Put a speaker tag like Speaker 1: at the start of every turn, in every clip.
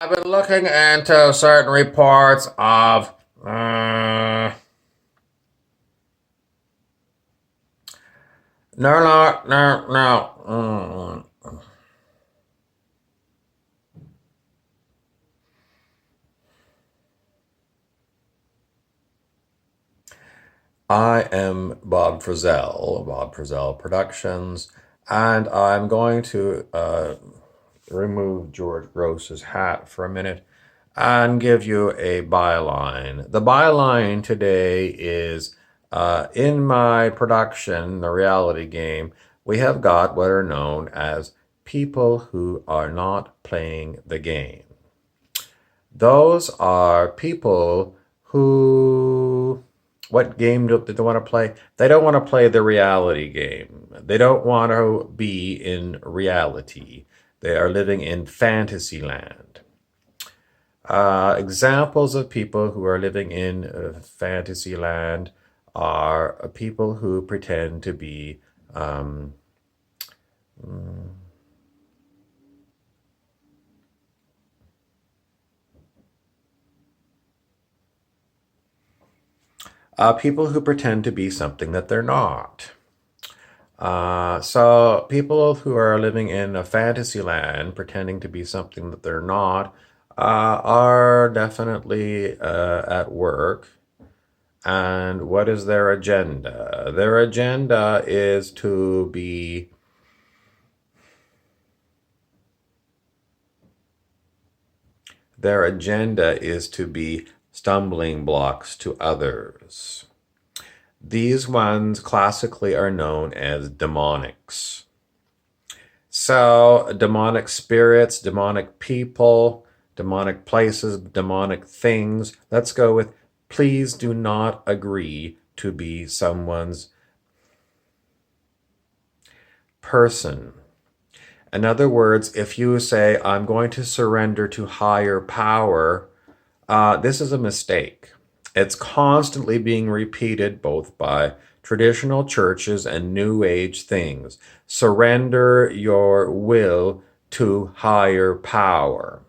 Speaker 1: I've been looking into certain reports of. No, no, no, no. I am Bob Frizzell, Bob Frizzell Productions, and I'm going to remove George Gross's hat for a minute and give you a byline. The byline today is in my production, the reality game, we have got what are known as people who are not playing the game. Those are people who, what game do they want to play? They don't want to play the reality game. They don't want to be in reality. They are living in fantasy land. Examples of people who are living in fantasy land are people who pretend to be people who pretend to be something that they're not. So people who are living in a fantasy land, pretending to be something that they're not, are definitely at work. And what is their agenda? Their agenda is to be stumbling blocks to others. These ones classically are known as demonics. So, demonic spirits, demonic people, demonic places, demonic things. Let's go with please do not agree to be someone's person. In other words, if you say, I'm going to surrender to higher power, this is a mistake. It's constantly being repeated both by traditional churches and New Age things. Surrender your will to higher power.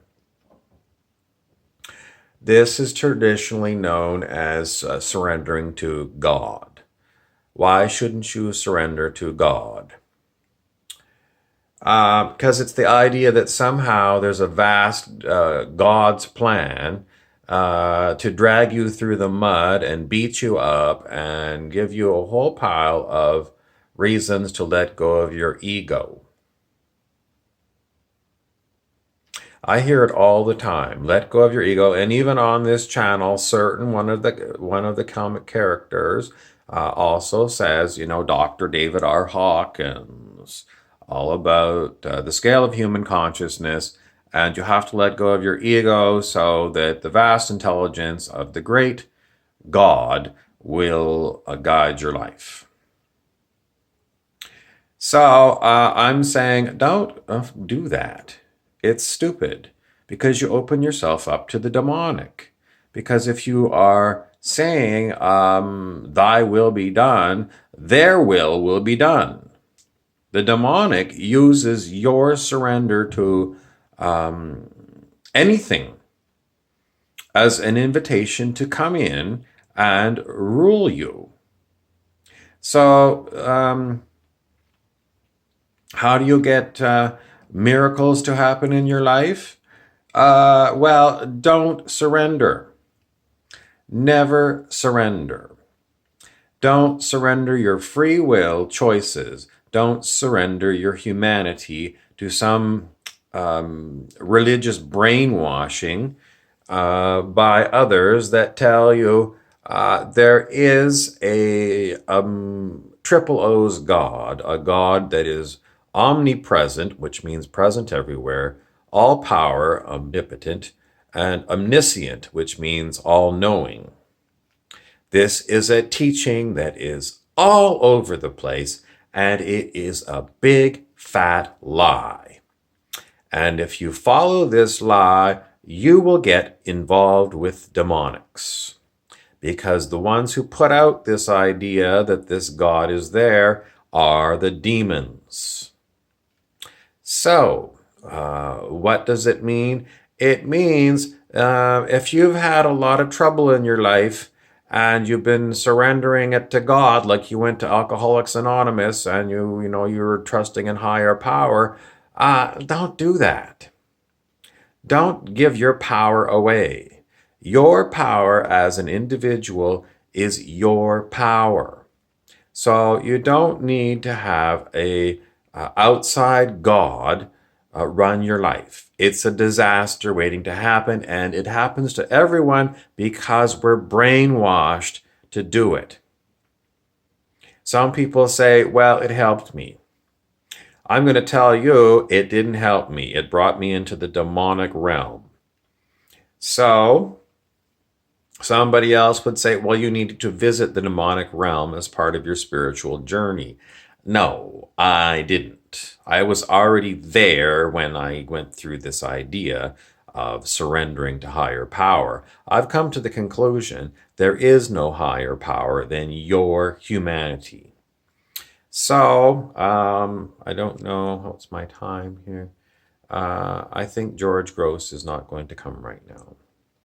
Speaker 1: This is traditionally known as surrendering to God. Why shouldn't you surrender to God? Because it's the idea that somehow there's a vast God's plan to drag you through the mud and beat you up and give you a whole pile of reasons to let go of your ego. I hear it all the time. Let go of your ego, and even on this channel, certain one of the comic characters also says, Dr. David R. Hawkins, all about the scale of human consciousness, and you have to let go of your ego so that the vast intelligence of the great God will guide your life. So I'm saying, don't do that. It's stupid because you open yourself up to the demonic. Because if you are saying, thy will be done, their will be done. The demonic uses your surrender to anything as an invitation to come in and rule you. So, how do you get miracles to happen in your life? Well, don't surrender. Never surrender. Don't surrender your free will choices. Don't surrender your humanity to some religious brainwashing by others that tell you there is a triple O's God, a God that is omnipresent, which means present everywhere, all power, omnipotent, and omniscient, which means all knowing. This is a teaching that is all over the place, and it is a big fat lie. And if you follow this lie, you will get involved with demonics. Because the ones who put out this idea that this God is there are the demons. So, what does it mean? It means if you've had a lot of trouble in your life and you've been surrendering it to God, like you went to Alcoholics Anonymous and you were trusting in higher power, don't do that. Don't give your power away. Your power as an individual is your power. So you don't need to have a outside God run your life. It's a disaster waiting to happen, and it happens to everyone because we're brainwashed to do it. Some people say, well, it helped me. I'm going to tell you, it didn't help me. It brought me into the demonic realm. So somebody else would say, well, you needed to visit the demonic realm as part of your spiritual journey. No, I didn't. I was already there when I went through this idea of surrendering to higher power. I've come to the conclusion there is no higher power than your humanity. So, I don't know. What's my time here? I think George Gross is not going to come right now.